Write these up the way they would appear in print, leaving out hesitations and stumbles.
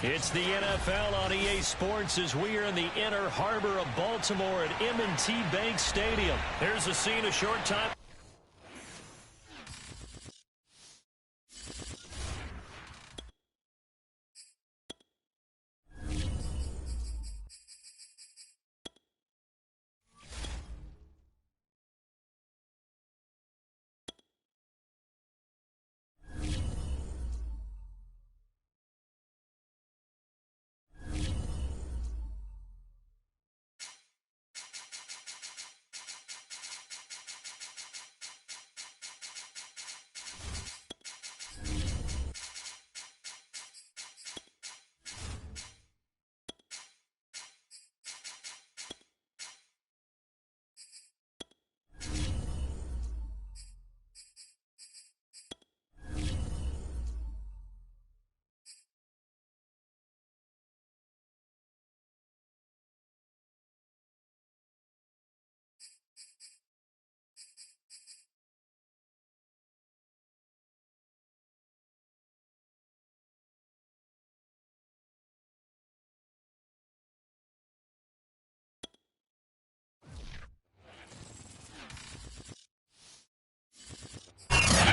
It's the NFL on EA Sports as we are in the inner harbor of Baltimore at M&T Bank Stadium. Here's a scene a short time.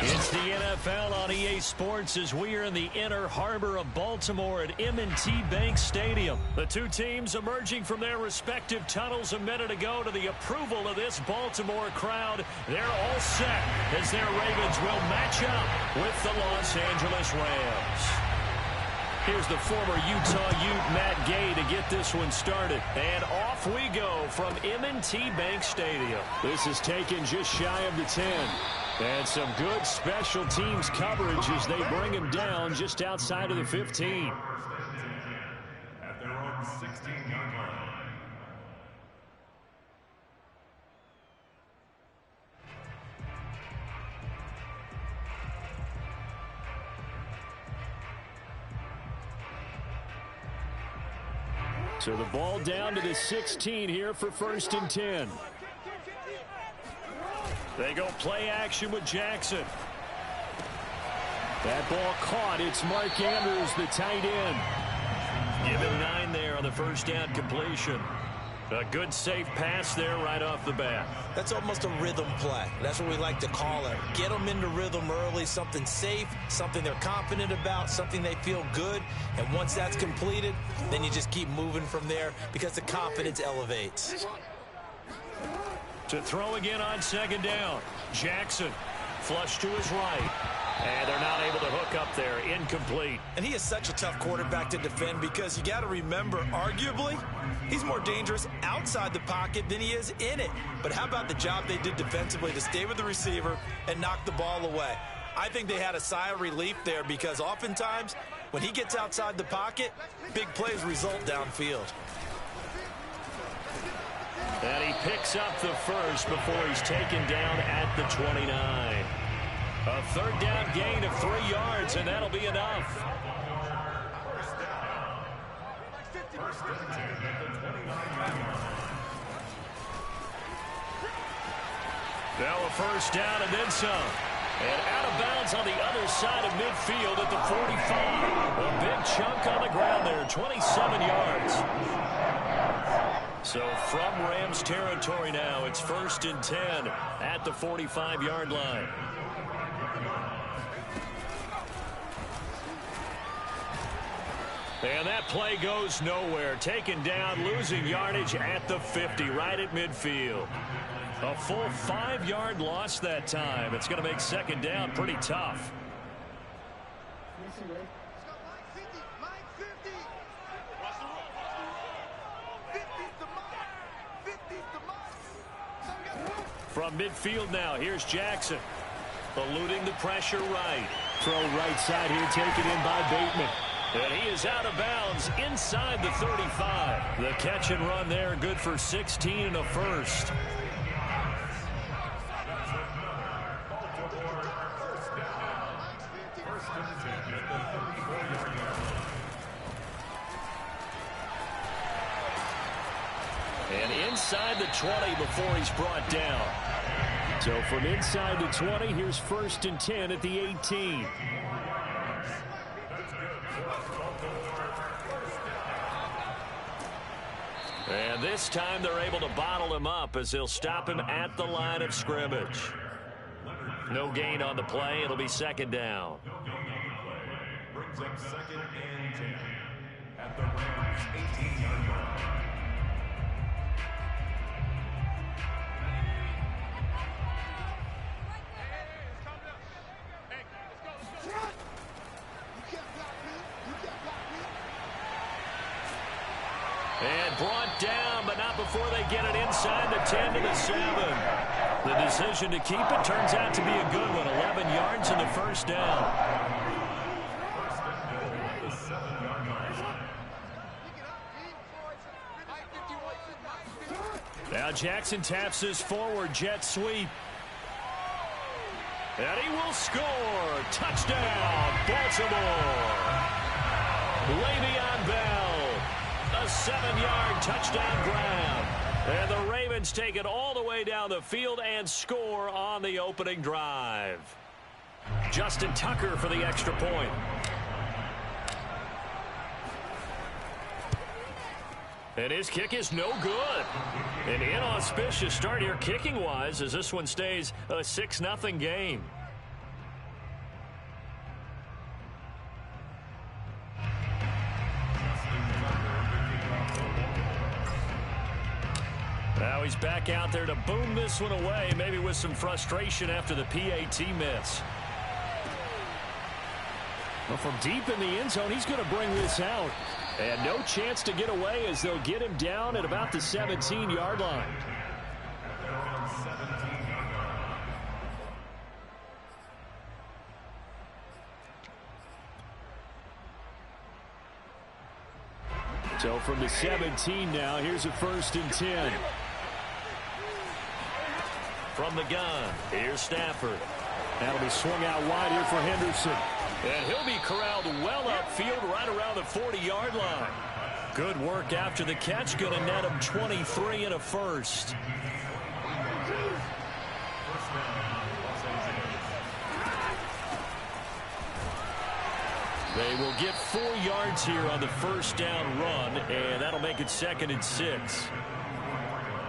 It's the NFL on EA Sports as we are in the inner harbor of Baltimore at M&T Bank Stadium. The two teams emerging from their respective tunnels a minute ago to the approval of this Baltimore crowd. They're all set as their Ravens will match up with the Los Angeles Rams. Here's the former Utah Ute, Matt Gay, to get this one started. And off we go from M&T Bank Stadium. This is taken just shy of the 10. And some good special teams coverage as they bring him down just outside of the 15. At their own 16-yard line. So the ball down to the 16 here for 1st and 10. They go play action with Jackson. That ball caught. It's Mark Andrews, the tight end. Give him 9 there on the first down completion. A good safe pass there right off the bat. That's almost a rhythm play. That's what we like to call it. Get them into rhythm early, something safe, something they're confident about, something they feel good. And once that's completed, then you just keep moving from there because the confidence elevates. To throw again on 2nd down. Jackson, flush to his right. And they're not able to hook up there. Incomplete. And he is such a tough quarterback to defend because you got to remember, arguably, he's more dangerous outside the pocket than he is in it. But how about the job they did defensively to stay with the receiver and knock the ball away? I think they had a sigh of relief there because oftentimes When he gets outside the pocket, big plays result downfield. And he picks up the first before he's taken down at the 29. A third down gain of 3 yards, and that'll be enough. Now a first down and then some. And out of bounds on the other side of midfield at the 45. A big chunk on the ground there, 27 yards. So from Rams territory now, it's 1st and 10 at the 45-yard line. And that play goes nowhere. Taken down, losing yardage at the 50, right at midfield. A full 5-yard loss that time. It's going to make second down pretty tough. From midfield now, here's Jackson. Eluding the pressure right. Throw right side here, taken in by Bateman. And he is out of bounds inside the 35. The catch and run there, good for 16 and a first. And inside the 20 before he's brought down. So from inside the 20, here's 1st and 10 at the 18. And this time they're able to bottle him up as they'll stop him at the line of scrimmage. No gain on the play. It'll be second down. Brings up 2nd and 10 at the Rams' 18-yard line. And brought down, but not before they get it inside the 10 to the 7. The decision to keep it turns out to be a good one. 11 yards in the first down. Now Jackson taps his forward jet sweep. And he will score. Touchdown, Baltimore. Le'Veon Bell. A 7-yard touchdown grab. And the Ravens take it all the way down the field and score on the opening drive. Justin Tucker for the extra point. And his kick is no good. An inauspicious start here kicking-wise as this one stays a 6-0 game. Now he's back out there to boom this one away, maybe with some frustration after the PAT miss. Well, from deep in the end zone, he's going to bring this out. And no chance to get away as they'll get him down at about the 17-yard line. So from the 17 now, here's a 1st and 10. From the gun, here's Stafford. That'll be swung out wide here for Henderson. And he'll be corralled well upfield right around the 40-yard line. Good work after the catch. Going to net him 23 and a first. They will get 4 yards here on the first down run, and that'll make it 2nd and 6.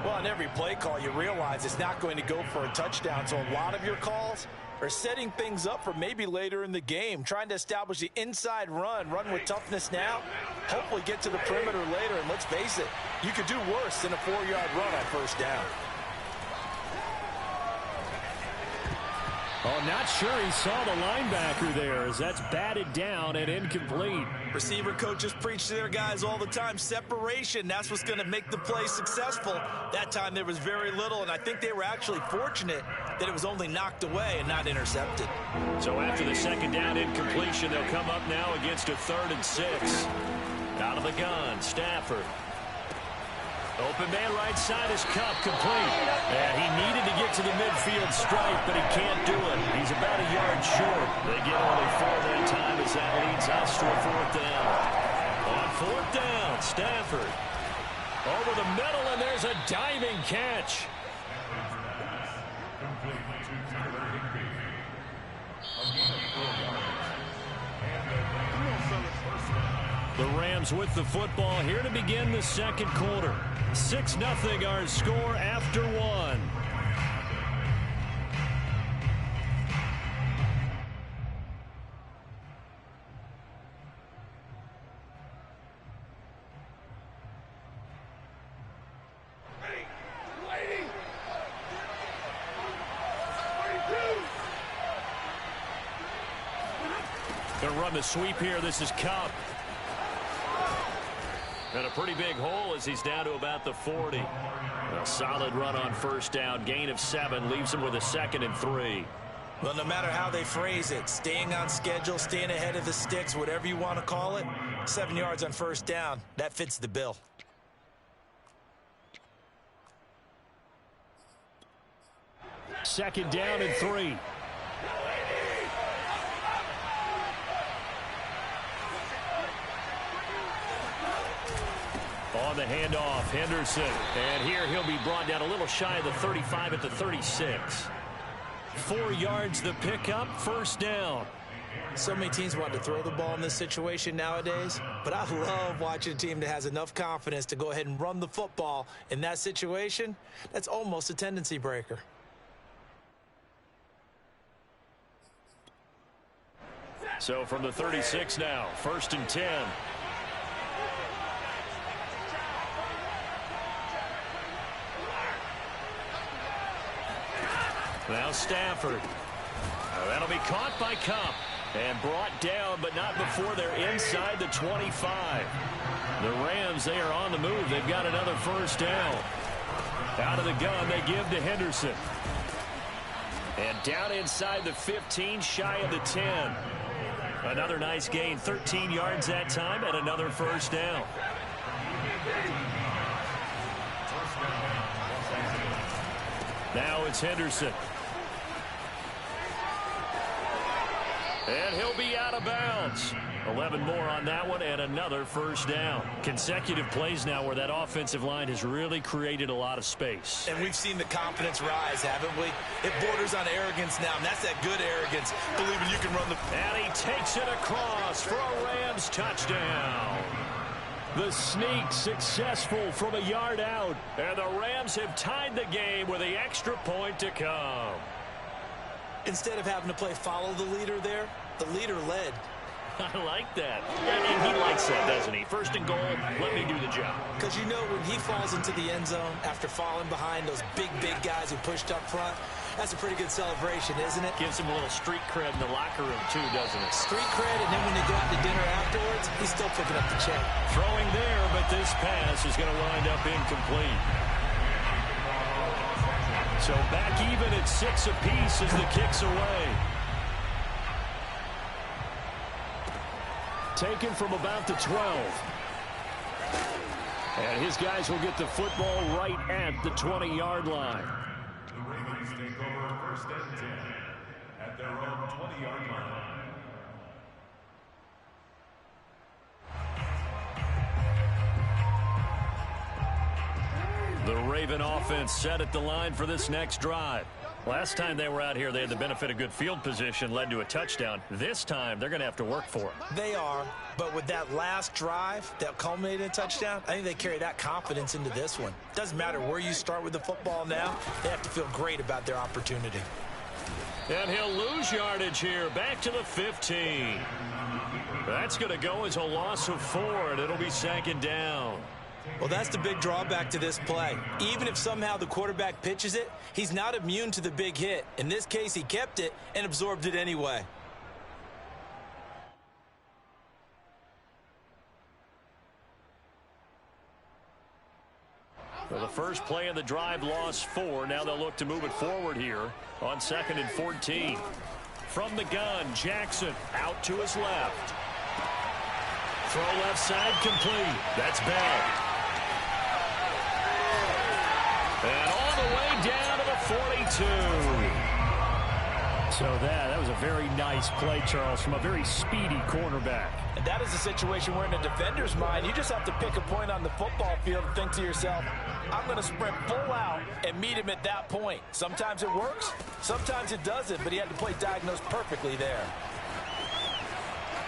Well, on every play call, you realize it's not going to go for a touchdown, so a lot of your calls are setting things up for maybe later in the game, trying to establish the inside run with toughness now, hopefully get to the perimeter later, and let's face it, you could do worse than a 4-yard run on first down. Oh, not sure he saw the linebacker there as that's batted down and incomplete. Receiver coaches preach to their guys all the time. Separation, that's what's going to make the play successful. That time there was very little, and I think they were actually fortunate that it was only knocked away and not intercepted. So after the second down incompletion, they'll come up now against a 3rd and 6. Out of the gun, Stafford. Open man right side is Cup, complete. And he needed to get to the midfield stripe, but he can't do it. He's about a yard short. They get only 4 that time as that leads us to a 4th down. On 4th down, Stafford. Over the middle, and there's a diving catch. The Rams with the football here to begin the second quarter. 6-0 our score after 1. Gonna run the sweep here. This is Cup. And a pretty big hole as he's down to about the 40. A solid run on 1st down. Gain of 7 leaves him with a 2nd and 3. Well, no matter how they phrase it, staying on schedule, staying ahead of the sticks, whatever you want to call it, 7 yards on 1st down, that fits the bill. Second down and 3. On the handoff, Henderson. And here he'll be brought down a little shy of the 35 at the 36. 4 yards the pickup, 1st down. So many teams want to throw the ball in this situation nowadays, but I love watching a team that has enough confidence to go ahead and run the football in that situation. That's almost a tendency breaker. So from the 36 now, 1st and 10. Now Stafford. That'll be caught by Cup and brought down, but not before they're inside the 25. The Rams, they are on the move. They've got another 1st down. Out of the gun, they give to Henderson. And down inside the 15, shy of the 10. Another nice gain, 13 yards that time, and another 1st down. Now it's Henderson. And he'll be out of bounds. 11 more on that one and another 1st down. Consecutive plays now where that offensive line has really created a lot of space. And we've seen the confidence rise, haven't we? It borders on arrogance now, and that's that good arrogance, believing you can run the... And he takes it across for a Rams touchdown. The sneak successful from a yard out. And the Rams have tied the game with the extra point to come. Instead of having to play follow the leader there, the leader led. I like that. And he likes that, doesn't he? 1st and goal, let me do the job. Because you know when he falls into the end zone after falling behind those big guys who pushed up front, that's a pretty good celebration, isn't it? Gives him a little street cred in the locker room, too, doesn't it? Street cred, and then when they go out to dinner afterwards, he's still picking up the check. Throwing there, but this pass is going to wind up incomplete. So back even at 6 apiece as the kick's away. Taken from about the 12. And his guys will get the football right at the 20-yard line. The Ravens take over 1st and 10 at their own 20-yard line. The Raven offense set at the line for this next drive. Last time they were out here, they had the benefit of good field position, led to a touchdown. This time, they're going to have to work for it. They are, but with that last drive that culminated in a touchdown, I think they carry that confidence into this one. Doesn't matter where you start with the football now, they have to feel great about their opportunity. And he'll lose yardage here, back to the 15. That's going to go as a loss of 4, and it'll be 2nd down. Well, that's the big drawback to this play. Even if somehow the quarterback pitches it, he's not immune to the big hit. In this case, he kept it and absorbed it anyway. Well, the first play of the drive lost 4. Now they'll look to move it forward here on 2nd and 14. From the gun, Jackson out to his left. Throw left side complete. That's Bell. And all the way down to the 42. So that was a very nice play, Charles, from a very speedy cornerback. And that is a situation where in a defender's mind, you just have to pick a point on the football field and think to yourself, I'm going to sprint full out and meet him at that point. Sometimes it works, sometimes it doesn't, but he had to play diagnosed perfectly there.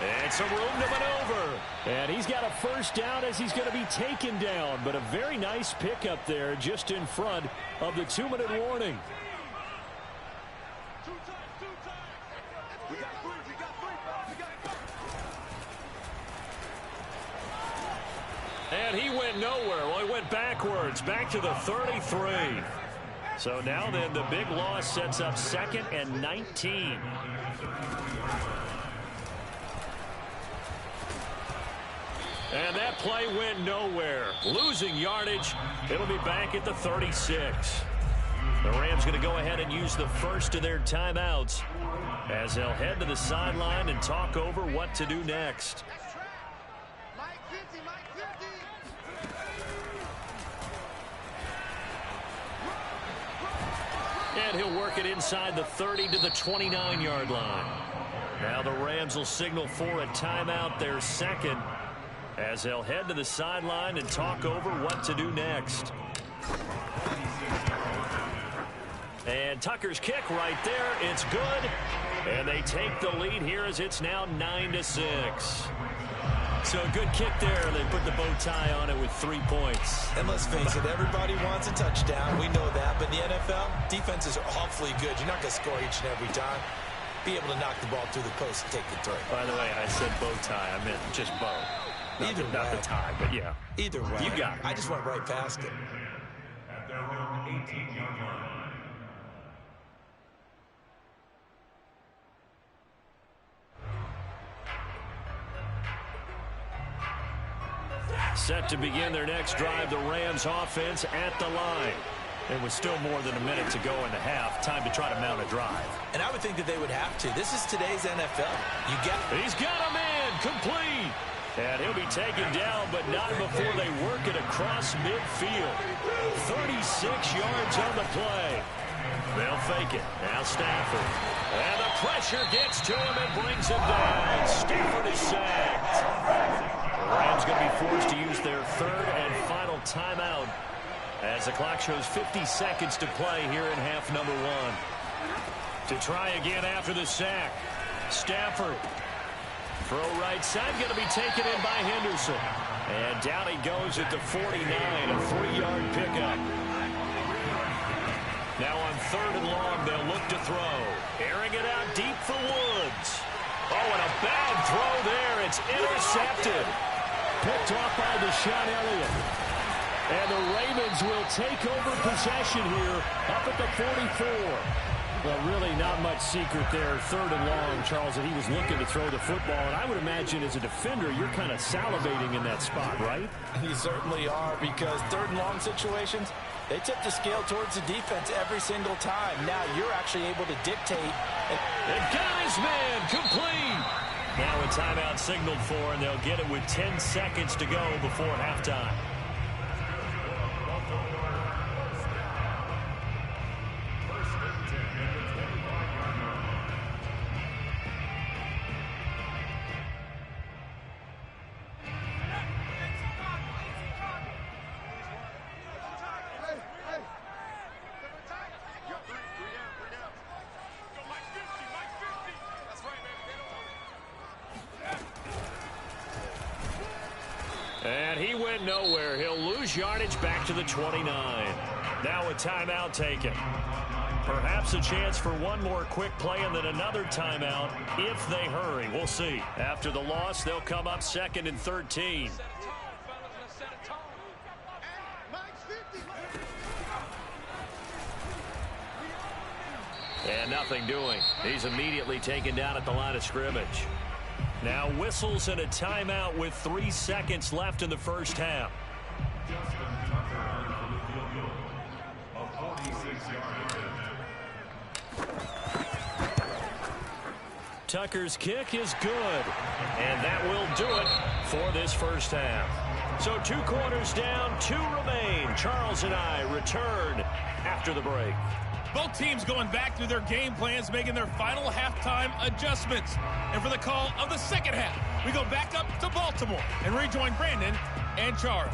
And some room to maneuver. And he's got a first down as he's going to be taken down. But a very nice pickup there just in front of the 2-minute warning. And he went nowhere. Well, he went backwards, back to the 33. So now then the big loss sets up 2nd and 19. And that play went nowhere. Losing yardage. It'll be back at the 36. The Rams going to go ahead and use the first of their timeouts as they'll head to the sideline and talk over what to do next. And he'll work it inside the 30 to the 29-yard line. Now the Rams will signal for a timeout, their second, as they'll head to the sideline and talk over what to do next. And Tucker's kick right there. It's good. And they take the lead here as it's now 9-6. So a good kick there. They put the bow tie on it with 3 points. And let's face it, everybody wants a touchdown. We know that. But in the NFL, defenses are awfully good. You're not going to score each and every time. Be able to knock the ball through the post and take the three. By the way, I said bow tie. I meant just bow. Not the tie, but yeah. Either way. You got it. I just went right past it. At their own 18-yard line. Set to begin their next drive, the Rams offense at the line. And with still more than a minute to go in the half, time to try to mount a drive. And I would think that they would have to. This is today's NFL. He's got a man complete. And he'll be taken down, but not before they work it across midfield. 36 yards on the play. They'll fake it. Now Stafford. And the pressure gets to him and brings him down. Stafford is sacked. The Rams going to be forced to use their third and final timeout as the clock shows 50 seconds to play here in half number 1. To try again after the sack. Stafford. Throw right side, going to be taken in by Henderson. And down he goes at the 49, a 3-yard pickup. Now on 3rd and long, they'll look to throw. Airing it out deep for Woods. Oh, and a bad throw there. It's intercepted. Picked off by Deshaun Elliott. And the Ravens will take over possession here up at the 44. Well, really not much secret there. 3rd and long, Charles, that he was looking to throw the football. And I would imagine as a defender, you're kind of salivating in that spot, right? You certainly are, because 3rd and long situations, they tip the scale towards the defense every single time. Now you're actually able to dictate. And got his man complete. Now a timeout signaled for, and they'll get it with 10 seconds to go before halftime. And he went nowhere. He'll lose yardage back to the 29. Now a timeout taken. Perhaps a chance for one more quick play and then another timeout if they hurry. We'll see. After the loss, they'll come up 2nd and 13. And nothing doing. He's immediately taken down at the line of scrimmage. Now whistles and a timeout with 3 seconds left in the first half. Tucker's kick is good. And that will do it for this first half. So 2 quarters down, 2 remain. Charles and I return after the break. Both teams going back through their game plans, making their final halftime adjustments. And for the call of the second half, we go back up to Baltimore and rejoin Brandon and Charles.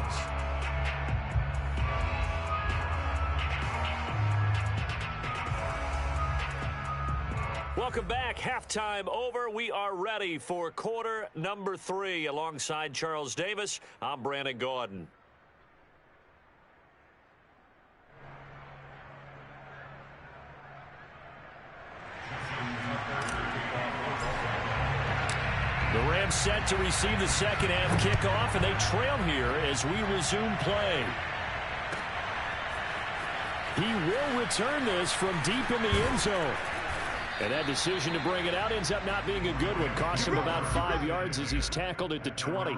Welcome back. Halftime over. We are ready for quarter number 3. Alongside Charles Davis, I'm Brandon Gordon. The Rams set to receive the second half kickoff, and they trail here as we resume play. He will return this from deep in the end zone. And that decision to bring it out ends up not being a good one. Costs him about 5 yards as he's tackled at the 20.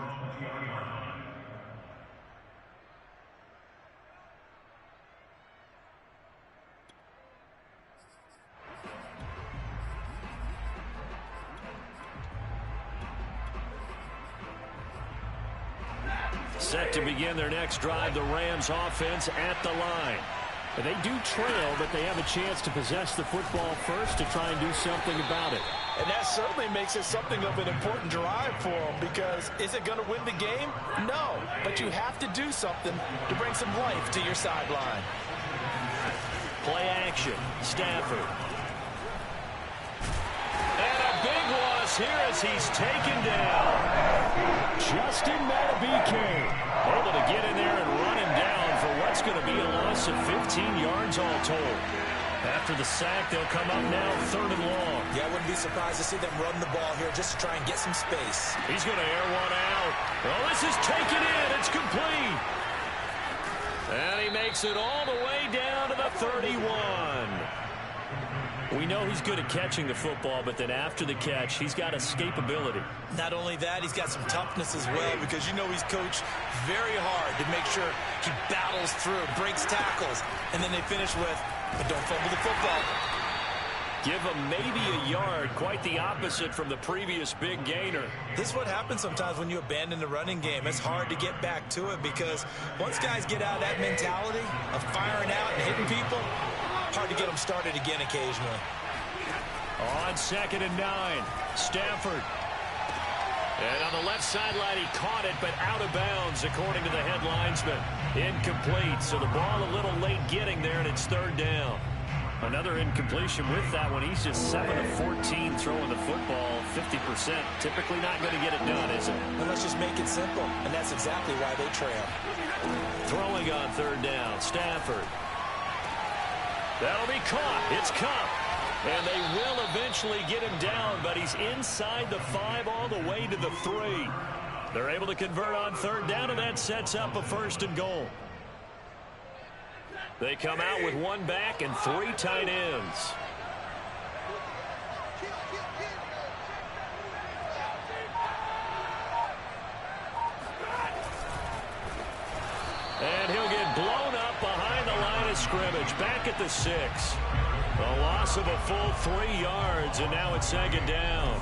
Set to begin their next drive, the Rams offense at the line. And they do trail, but they have a chance to possess the football first to try and do something about it. And that certainly makes it something of an important drive for them, because is it going to win the game? No, but you have to do something to bring some life to your sideline. Play action, Stafford. And a big loss here as he's taken down. Justin Madubuike able to get in there and run him down for what's going to be a loss of 15 yards all told. After the sack, they'll come up now 3rd and long. Yeah, I wouldn't be surprised to see them run the ball here just to try and get some space. He's going to air one out. Oh, this is taken in. It's complete. And he makes it all the way down to the 31. We know he's good at catching the football, but then after the catch, he's got escapability. Not only that, he's got some toughness as well, because you know he's coached very hard to make sure he battles through, breaks tackles, and then they finish with, but don't fumble the football. Give him maybe a yard, quite the opposite from the previous big gainer. This is what happens sometimes when you abandon the running game. It's hard to get back to it, because once guys get out of that mentality of firing out and hitting people, hard to get them started again occasionally. On 2nd and 9, Stafford. And on the left sideline, he caught it, but out of bounds, according to the head linesman. Incomplete, so the ball a little late getting there, and it's 3rd down. Another incompletion with that one. He's just 7 of 14 throwing the football, 50%. Typically not going to get it done, is it? Well, let's just make it simple, and that's exactly why they trail. Throwing on 3rd down, Stafford. That'll be caught. It's Cup. And they will eventually get him down, but he's inside the 5 all the way to the 3. They're able to convert on 3rd down, and that sets up a 1st and goal. They come out with 1 back and 3 tight ends. And he'll get blown up behind the line of scrimmage, back at the 6. A loss of a full 3 yards, and now it's 2nd down.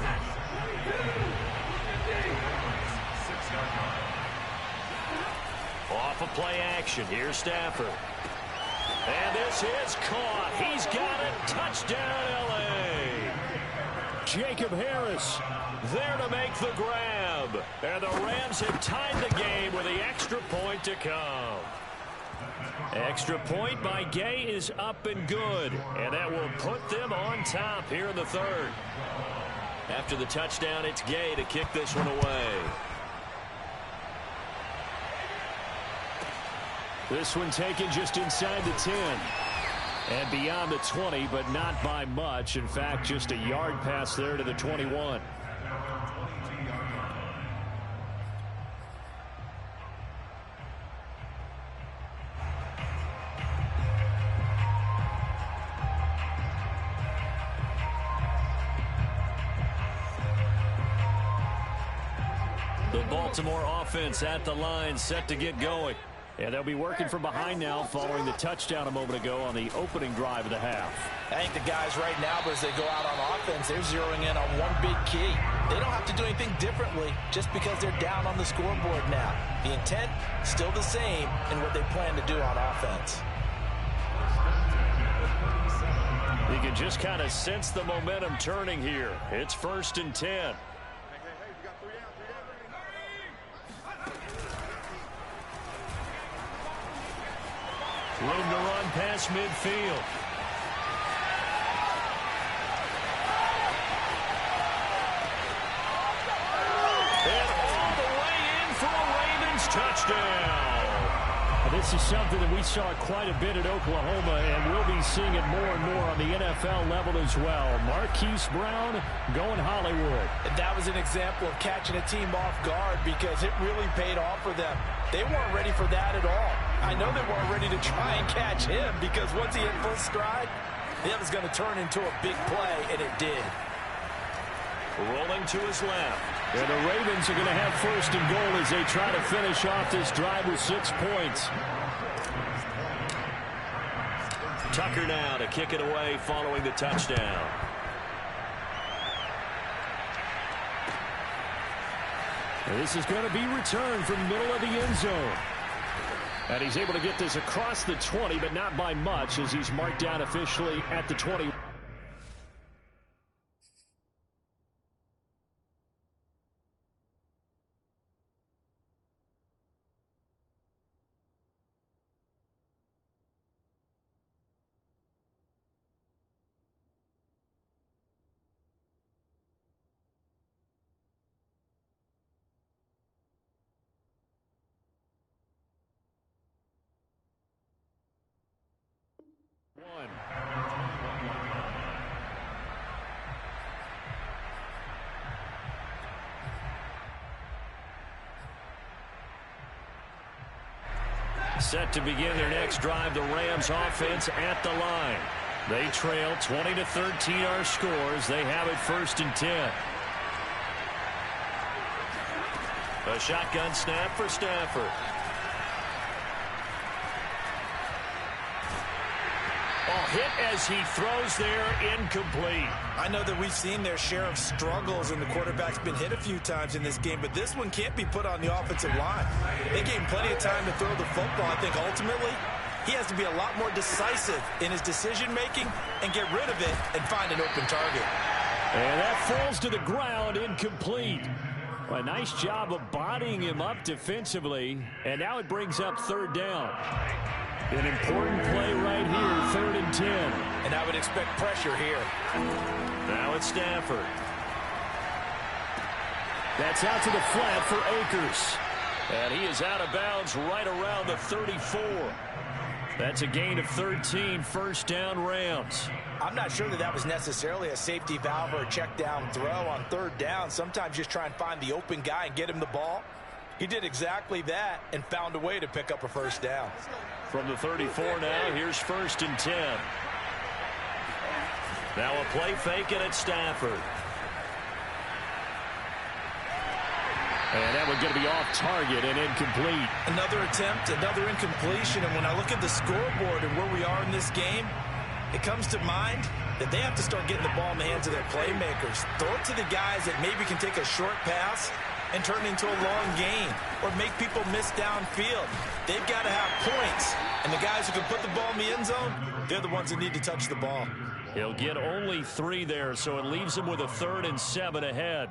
Off of play action, here's Stafford. And this is caught. He's got it. Touchdown, L.A. Jacob Harris there to make the grab. And the Rams have tied the game with the extra point to come. Extra point by Gay is up and good. And that will put them on top here in the 3rd. After the touchdown, it's Gay to kick this one away. This one taken just inside the 10. And beyond the 20, but not by much. In fact, just a yard pass there to the 21. Baltimore offense at the line, set to get going. And they'll be working from behind now following the touchdown a moment ago on the opening drive of the half. I think the guys right now, as they go out on offense, they're zeroing in on one big key. They don't have to do anything differently just because they're down on the scoreboard now. The intent, still the same in what they plan to do on offense. You can just kind of sense the momentum turning here. It's 1st and 10. Room to run past midfield. And all the way in for a Ravens touchdown. This is something that we saw quite a bit at Oklahoma, and we'll be seeing it more and more on the NFL level as well. Marquise Brown going Hollywood. And that was an example of catching a team off guard because it really paid off for them. They weren't ready for that at all. I know they weren't ready to try and catch him because once he hit full stride, that was going to turn into a big play, and it did. Rolling to his left. And the Ravens are going to have 1st and goal as they try to finish off this drive with 6 points. Tucker now to kick it away following the touchdown. And this is going to be returned from the middle of the end zone. And he's able to get this across the 20, but not by much as he's marked down officially at the 20. Set to begin their next drive, the Rams offense at the line. They trail 20-13 our scores. They have it 1st and 10. A shotgun snap for Stafford. Hit as he throws there, incomplete. I know that we've seen their share of struggles, and the quarterback's been hit a few times in this game, but this one can't be put on the offensive line. They gave him plenty of time to throw the football. I think ultimately he has to be a lot more decisive in his decision-making and get rid of it and find an open target. And that falls to the ground, incomplete. A nice job of bodying him up defensively, and now it brings up 3rd down. An important play right here, 3rd and 10. And I would expect pressure here. Now it's Stafford. That's out to the flat for Akers. And he is out of bounds right around the 34. That's a gain of 13, 1st down Rams. I'm not sure that was necessarily a safety valve or a check down throw on 3rd down. Sometimes just try and find the open guy and get him the ball. He did exactly that and found a way to pick up a 1st down. From the 34 now, here's 1st and 10. Now a play fake, and it's Stafford. And that one's going to be off target and incomplete. Another attempt, another incompletion. And when I look at the scoreboard and where we are in this game, it comes to mind that they have to start getting the ball in the hands of their playmakers. Throw it to the guys that maybe can take a short pass and turn into a long gain or make people miss downfield. They've got to have points, and the guys who can put the ball in the end zone, they're the ones that need to touch the ball. He'll get only 3 there, so it leaves him with a 3rd and 7 ahead.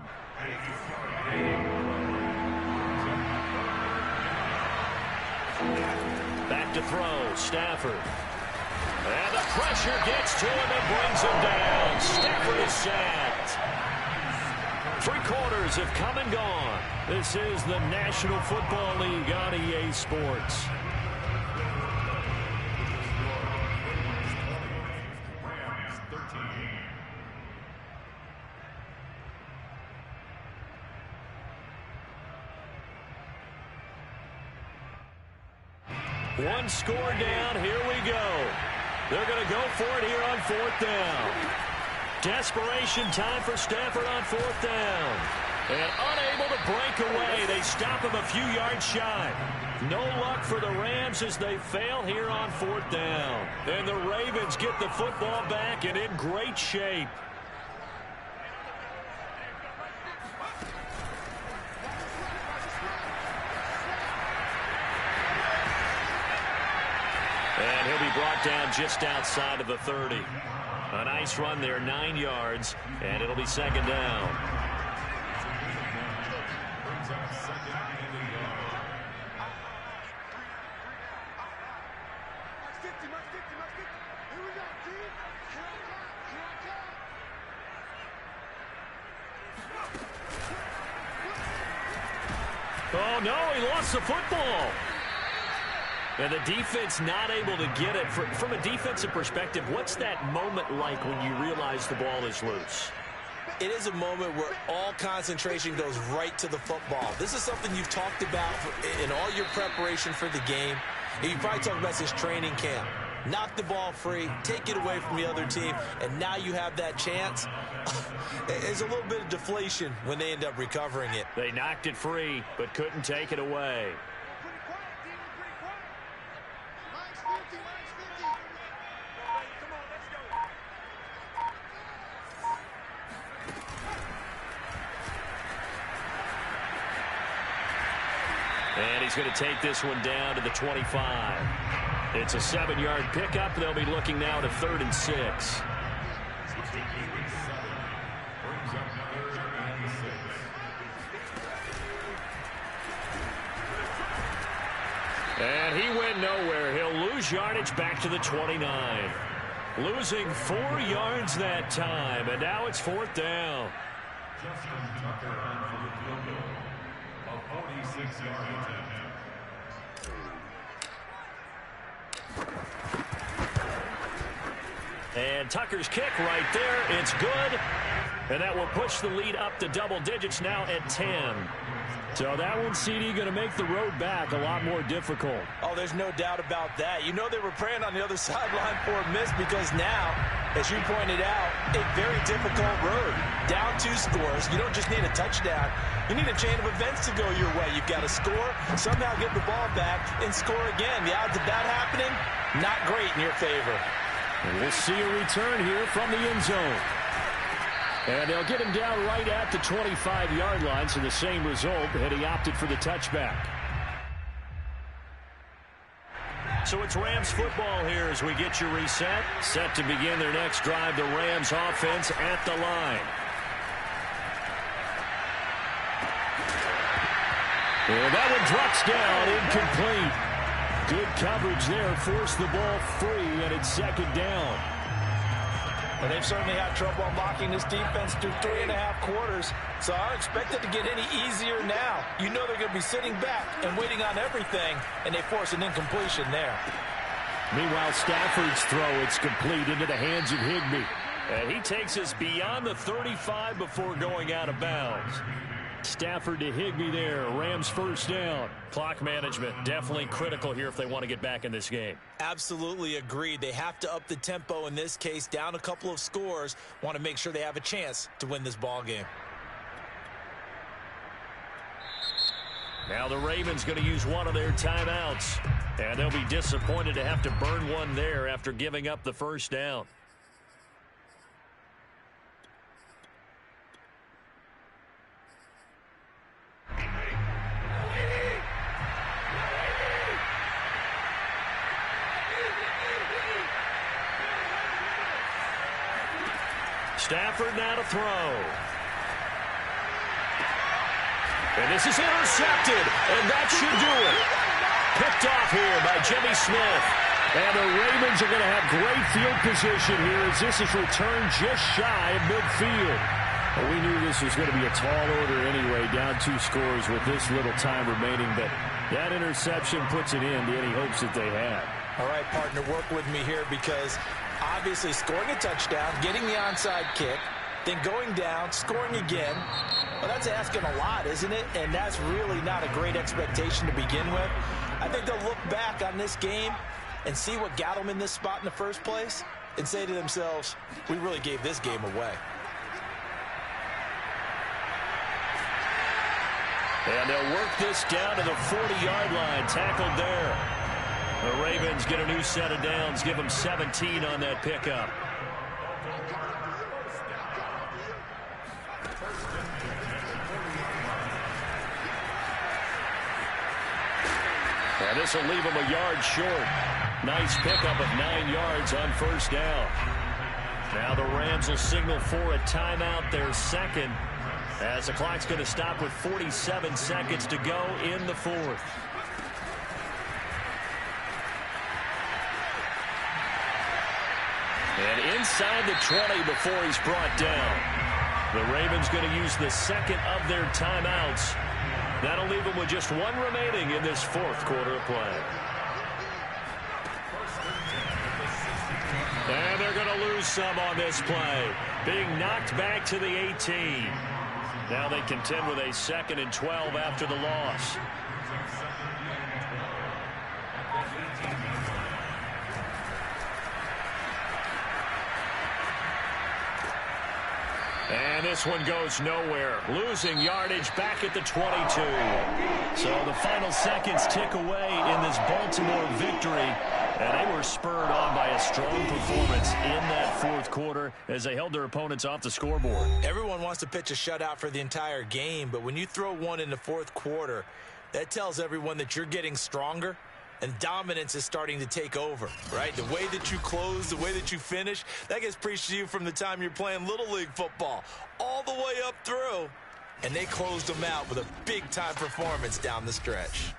Back to throw, Stafford. And the pressure gets to him and brings him down. Stafford is sacked. 3 quarters have come and gone. This is the National Football League on EA Sports. One score down. Here we go. They're going to go for it here on 4th down. Desperation time for Stafford on 4th down. And unable to break away. They stop him a few yards shy. No luck for the Rams as they fail here on 4th down. And the Ravens get the football back and in great shape. And he'll be brought down just outside of the 30. A nice run there, 9 yards, and it'll be 2nd down. Oh, no, he lost the football. And the defense not able to get it. From a defensive perspective, what's that moment like when you realize the ball is loose? It is a moment where all concentration goes right to the football. This is something you've talked about in all your preparation for the game. And you probably talked about this training camp. Knock the ball free, take it away from the other team, and now you have that chance. There's a little bit of deflation when they end up recovering it. They knocked it free, but couldn't take it away. And he's going to take this one down to the 25. It's a 7-yard pickup. They'll be looking now to 3rd and 6. And he went nowhere. He'll lose yardage back to the 29. Losing 4 yards that time. And now it's 4th down. Justin Tucker on for the field goal. A 46-yard attempt. And Tucker's kick right there. It's good. And that will push the lead up to double digits now at 10. So that one, CD, going to make the road back a lot more difficult. Oh, there's no doubt about that. You know they were praying on the other sideline for a miss because now, as you pointed out, a very difficult road. Down 2 scores. You don't just need a touchdown. You need a chain of events to go your way. You've got to score, somehow get the ball back, and score again. The odds of that happening, not great in your favor. And we'll see a return here from the end zone. And they'll get him down right at the 25-yard line, so the same result, and he opted for the touchback. So it's Rams football here as we get you reset. Set to begin their next drive, the Rams offense at the line. And that one drops down, incomplete. Good coverage there, forced the ball free, and it's 2nd down. And they've certainly had trouble unlocking this defense through 3.5 quarters, so I don't expect it to get any easier now. You know they're going to be sitting back and waiting on everything, and they force an incompletion there. Meanwhile, Stafford's throw, it's complete into the hands of Higbee. And he takes us beyond the 35 before going out of bounds. Stafford to Higbee there. Rams 1st down. Clock management definitely critical here if they want to get back in this game. Absolutely agreed. They have to up the tempo in this case, down a couple of scores. Want to make sure they have a chance to win this ball game. Now the Ravens going to use one of their timeouts. And they'll be disappointed to have to burn one there after giving up the 1st down. Stafford now to throw. And this is intercepted, and that should do it. Picked off here by Jimmy Smith. And the Ravens are going to have great field position here as this is returned just shy of midfield. Well, we knew this was going to be a tall order anyway, down 2 scores with this little time remaining, but that interception puts it in to any hopes that they had. All right, partner, work with me here because obviously scoring a touchdown, getting the onside kick, then going down, scoring again. Well, that's asking a lot, isn't it? And that's really not a great expectation to begin with. I think they'll look back on this game and see what got them in this spot in the first place and say to themselves, we really gave this game away. And they'll work this down to the 40-yard line. Tackled there. The Ravens get a new set of downs. Give them 17 on that pickup. And this will leave them a yard short. Nice pickup of 9 yards on first down. Now the Rams will signal for a timeout, their second, as the clock's going to stop with 47 seconds to go in the fourth. And inside the 20 before he's brought down. The Ravens going to use the second of their timeouts. That'll leave them with just one remaining in this fourth quarter of play. And they're going to lose some on this play. Being knocked back to the 18. Now they contend with a 2nd and 12 after the loss. And this one goes nowhere. Losing yardage back at the 22. So the final seconds tick away in this Baltimore victory. And they were spurred on by a strong performance in that fourth quarter as they held their opponents off the scoreboard. Everyone wants to pitch a shutout for the entire game, but when you throw one in the fourth quarter, that tells everyone that you're getting stronger and dominance is starting to take over, right? The way that you close, the way that you finish, that gets preached to you from the time you're playing Little League football all the way up through. And they closed them out with a big-time performance down the stretch.